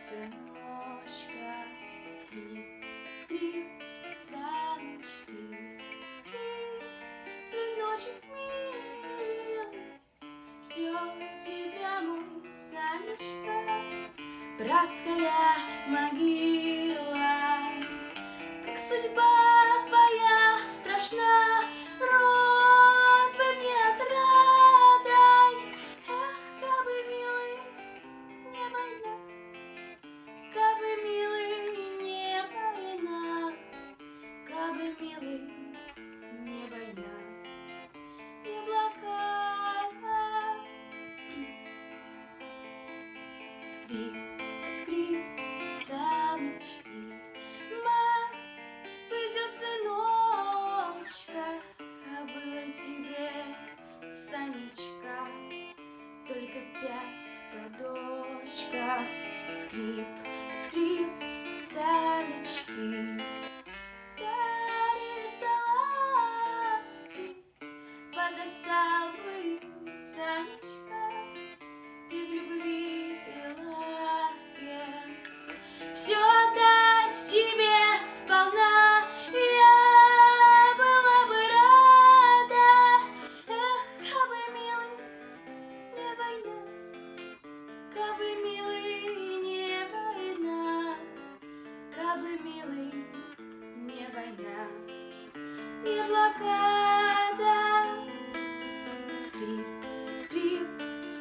сыночка. Скрип, скрип, саночки, скрип, сыночек милый, ждет тебя мой Санечка. Братская могила, как судьба твоя страшна, розы мне отрадай. Эх, кабы, милый, не война, кабы, милый, не война, кабы, милый, не война, не блокада. Скрип, скрип, саночки, мать везет сыночка, а было тебе, Санечка, только 5 годочков. Скрип, скрип, саночки, старые салазки, подостал бы, Санечка, ты в любви и ласке. Все отдать тебе сполна я была бы рада. Эх, кабы, милый, не война, кабы, милый, не война, кабы, милый, не война, не блокада. Скрип, скрип,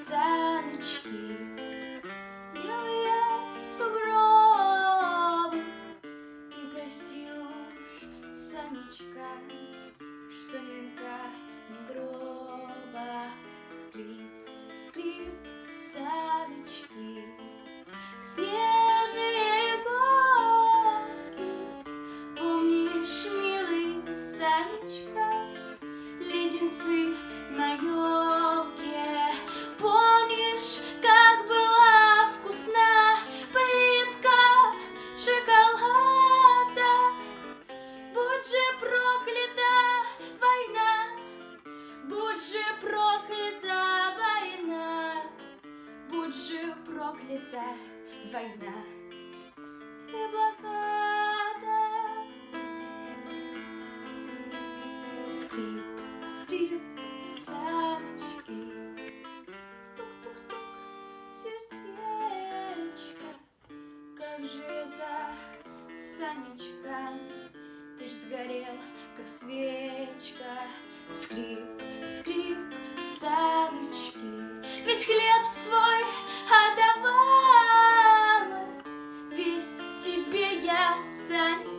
саночки, белые сугробы. Ты прости уж, Санечка, что ни венка, ни гроба. Скрип, скрип, саночки, снежные горки. Помнишь, милый Санечка, леденцы на елке? Помнишь, как была вкусна плитка шоколада? Будь же проклята война, будь же проклята война, будь же проклята война и блокада. Скрип, скрип, саночки, тук-тук-тук, сердечко. Как же это, Санечка, ты ж сгорел, как свечка. Скрип, скрип, саночки, ведь хлеб свой отдавала, весь тебе я, Санечка.